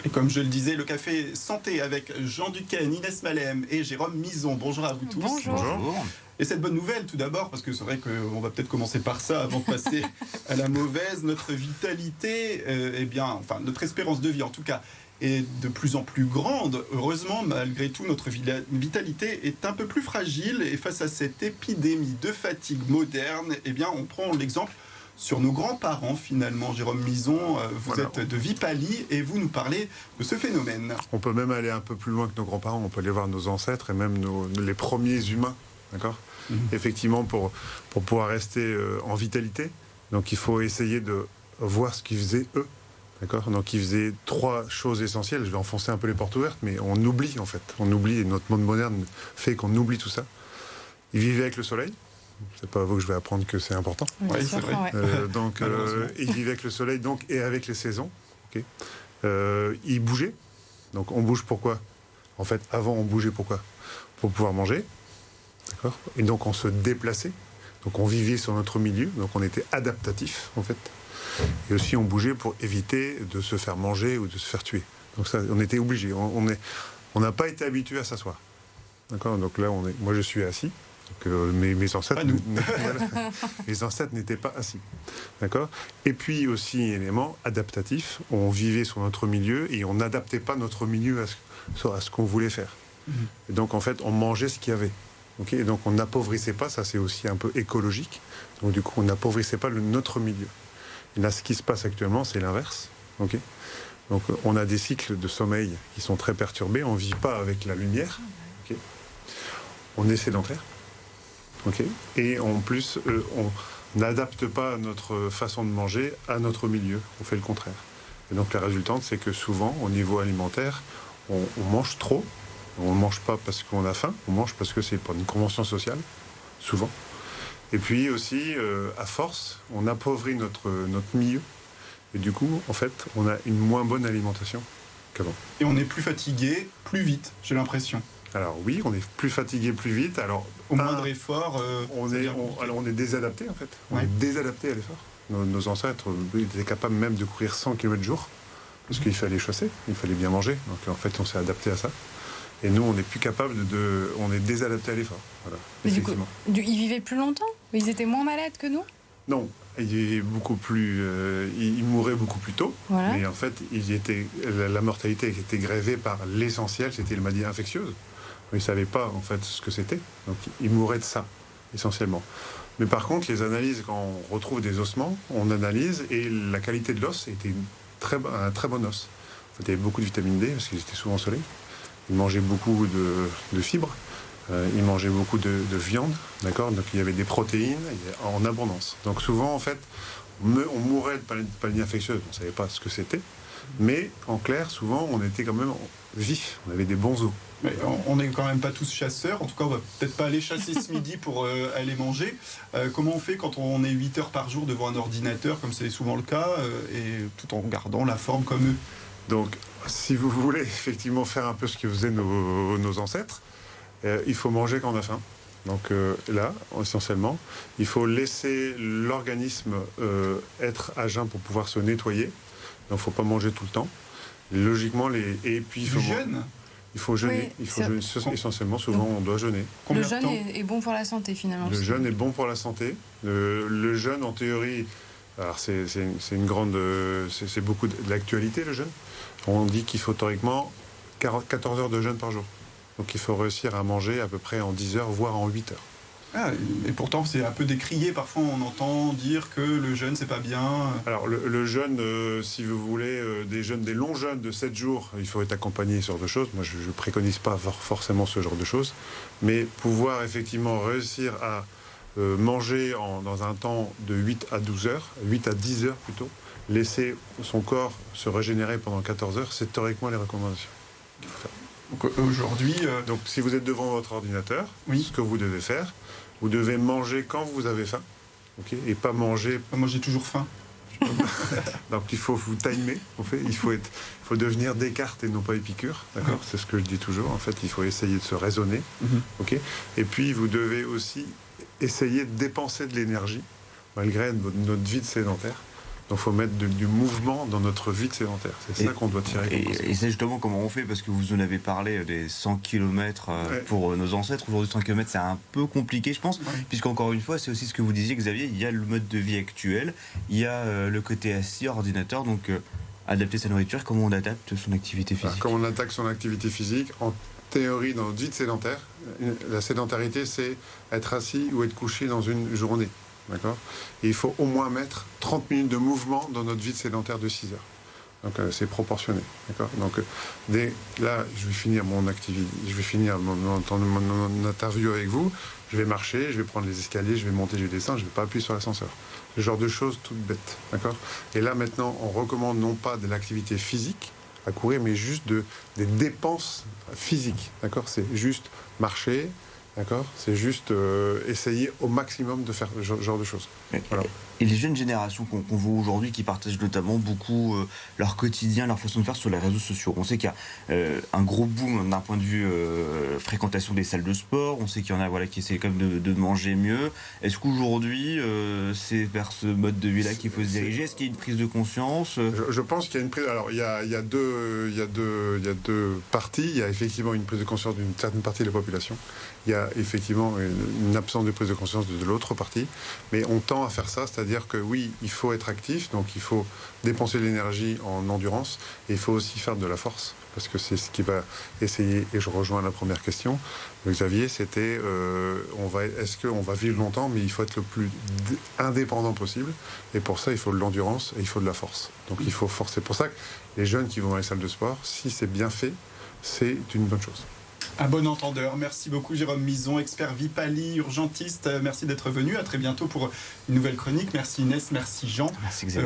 Et comme je le disais, le café santé avec Jean Duquesne, Inès Malem et Jérôme Mison. Bonjour à vous tous. Bonjour. Et cette bonne nouvelle tout d'abord, parce que c'est vrai qu'on va peut-être commencer par ça avant de passer à la mauvaise, notre vitalité, notre espérance de vie en tout cas, est de plus en plus grande. Heureusement, malgré tout, notre vitalité est un peu plus fragile et face à cette épidémie de fatigue moderne, on prend l'exemple sur nos grands-parents finalement. Jérôme Mison, vous êtes de Vipaly et vous nous parlez de ce phénomène. On peut même aller un peu plus loin que nos grands-parents, on peut aller voir nos ancêtres et même les premiers humains, d'accord ? Effectivement, pour pouvoir rester en vitalité, donc il faut essayer de voir ce qu'ils faisaient eux. D'accord ? Donc ils faisaient 3 choses essentielles. Je vais enfoncer un peu les portes ouvertes, mais on oublie en fait. On oublie, et notre monde moderne fait qu'on oublie tout ça. Ils vivaient avec le soleil. C'est pas à vous que je vais apprendre que c'est important. Oui, c'est vrai. Ils vivaient avec le soleil et avec les saisons. Okay. Ils bougeaient. Donc on bouge pourquoi ? En fait, avant on bougeait pourquoi ? Pour pouvoir manger. D'accord ? Et donc on se déplaçait. Donc on vivait sur notre milieu. Donc on était adaptatif en fait. Et aussi, on bougeait pour éviter de se faire manger ou de se faire tuer. Donc ça, on était obligé. On n'a pas été habitué à s'asseoir. D'accord ? Donc là, moi, je suis assis. Donc, mes ancêtres, mes ancêtres n'étaient pas assis. D'accord ? Et puis aussi, élément adaptatif. On vivait sur notre milieu et on n'adaptait pas notre milieu à ce qu'on voulait faire. Et donc, en fait, on mangeait ce qu'il y avait. Okay ? Et donc, on n'appauvrissait pas. Ça, c'est aussi un peu écologique. Donc, du coup, on n'appauvrissait pas notre milieu. Et là, ce qui se passe actuellement, c'est l'inverse. Okay ? Donc, on a des cycles de sommeil qui sont très perturbés. On ne vit pas avec la lumière. Okay ? On est sédentaire. Okay ? Et en plus, on n'adapte pas notre façon de manger à notre milieu. On fait le contraire. Et donc, la résultante, c'est que souvent, au niveau alimentaire, on mange trop. On ne mange pas parce qu'on a faim. On mange parce que c'est pour une convention sociale, souvent. Et puis aussi, à force, on appauvrit notre milieu. Et du coup, en fait, on a une moins bonne alimentation qu'avant. Et on est plus fatigué, plus vite, j'ai l'impression. Alors oui, on est plus fatigué plus vite. Alors, au moindre effort... on est désadapté, en fait. On est désadapté à l'effort. Nos ancêtres étaient capables même de courir 100 km jour, parce qu'il fallait chasser, il fallait bien manger. Donc en fait, on s'est adapté à ça. Et nous, on n'est plus capable on est désadapté à l'effort. Voilà, effectivement. Du coup, ils vivaient plus longtemps ? Ils étaient moins malades que nous ? Non, ils mouraient beaucoup plus tôt. Voilà. Mais en fait, la mortalité était gravée par l'essentiel, c'était les maladies infectieuses. Ils ne savaient pas, en fait, ce que c'était. Donc, ils mouraient de ça, essentiellement. Mais par contre, les analyses, quand on retrouve des ossements, on analyse, et la qualité de l'os était un très bon os. En fait, il y avait beaucoup de vitamine D, parce qu'ils étaient souvent au soleil. Ils mangeaient beaucoup de fibres, ils mangeaient beaucoup de viande, d'accord ? Donc il y avait des protéines en abondance. Donc souvent, en fait, on mourait de maladies infectieuses, on ne savait pas ce que c'était, mais en clair, souvent, on était quand même vifs, on avait des bons os. Mais on n'est quand même pas tous chasseurs, en tout cas, on va peut-être pas aller chasser ce midi pour aller manger. Comment on fait quand on est 8 heures par jour devant un ordinateur, comme c'est souvent le cas, et tout en gardant la forme comme eux ? Donc, si vous voulez effectivement faire un peu ce que faisaient nos ancêtres, il faut manger quand on a faim. Donc là, essentiellement, il faut laisser l'organisme être à jeun pour pouvoir se nettoyer. Donc, il ne faut pas manger tout le temps. Logiquement, et puis il faut jeûne. Il faut jeûner. Oui, il faut jeûner. Essentiellement, souvent, on doit jeûner. Le jeûne est bon pour la santé, finalement. Le jeûne est bon pour la santé. Le jeûne, en théorie, alors c'est une grande, c'est beaucoup de l'actualité, le jeûne. On dit qu'il faut théoriquement 14 heures de jeûne par jour. Donc il faut réussir à manger à peu près en 10 heures, voire en 8 heures. Ah, et pourtant, c'est un peu décrié. Parfois, on entend dire que le jeûne, c'est pas bien. Alors, le jeûne, si vous voulez, des longs jeûnes de 7 jours, il faut être accompagné ce genre de choses. Moi, je ne préconise pas forcément ce genre de choses. Mais pouvoir effectivement réussir à manger dans un temps de 8 à 12 heures, 8 à 10 heures plutôt, laisser son corps se régénérer pendant 14 heures, c'est théoriquement les recommandations qu'il faut faire. Donc aujourd'hui... Donc si vous êtes devant votre ordinateur, oui. Ce que vous devez faire, vous devez manger quand vous avez faim, okay, et pas manger... Moi j'ai toujours faim. Donc il faut vous timer, en fait. Il faut devenir Descartes et non pas Épicure, d'accord ? C'est ce que je dis toujours, en fait, il faut essayer de se raisonner, okay ? Et puis vous devez aussi essayer de dépenser de l'énergie, malgré notre vie de sédentaire, Donc il faut mettre du mouvement dans notre vie de sédentaire. C'est ça qu'on doit tirer. Et c'est justement comment on fait, parce que vous en avez parlé des 100 km pour nos ancêtres. Aujourd'hui, 100 km, c'est un peu compliqué, je pense, puisqu'encore une fois, c'est aussi ce que vous disiez, Xavier, il y a le mode de vie actuel, il y a le côté assis, ordinateur, donc adapter sa nourriture, comment on adapte son activité physique. Comment on attaque son activité physique, en théorie, dans notre vie de sédentaire, la sédentarité, c'est être assis ou être couché dans une journée. D'accord ? Et il faut au moins mettre 30 minutes de mouvement dans notre vie de sédentaire de 6 heures. Donc c'est proportionné. D'accord ? Donc là, je vais finir mon activité, je vais finir mon interview avec vous. Je vais marcher, je vais prendre les escaliers, je vais monter, je vais descendre, je ne vais pas appuyer sur l'ascenseur. Ce genre de choses toutes bêtes. D'accord ? Et là maintenant, on recommande non pas de l'activité physique à courir, mais juste des dépenses physiques. D'accord ? C'est juste marcher. D'accord ? C'est juste essayer au maximum de faire ce genre de choses. Voilà. Et les jeunes générations qu'on voit aujourd'hui, qui partagent notamment beaucoup leur quotidien, leur façon de faire sur les réseaux sociaux. On sait qu'il y a un gros boom d'un point de vue fréquentation des salles de sport. On sait qu'il y en a qui essaient quand même de manger mieux. Est-ce qu'aujourd'hui, c'est vers ce mode de vie-là qu'il faut se diriger ? Est-ce qu'il y a une prise de conscience ? Je pense qu'il y a une prise... Alors, il y a deux parties. Il y a effectivement une prise de conscience d'une certaine partie de la population. Il y a effectivement une absence de prise de conscience de l'autre partie. Mais on tend à faire ça, c'est-à-dire que oui, il faut être actif, donc il faut dépenser de l'énergie en endurance, et il faut aussi faire de la force, parce que c'est ce qui va essayer, et je rejoins la première question de Xavier, c'était est-ce qu'on va vivre longtemps, mais il faut être le plus indépendant possible, et pour ça il faut de l'endurance et il faut de la force. Donc il faut forcer. C'est pour ça que les jeunes qui vont dans les salles de sport, si c'est bien fait, c'est une bonne chose. Un bon entendeur. Merci beaucoup Jérôme Mison, expert Vipali, urgentiste. Merci d'être venu. À très bientôt pour une nouvelle chronique. Merci Inès, merci Jean. Merci Xavier.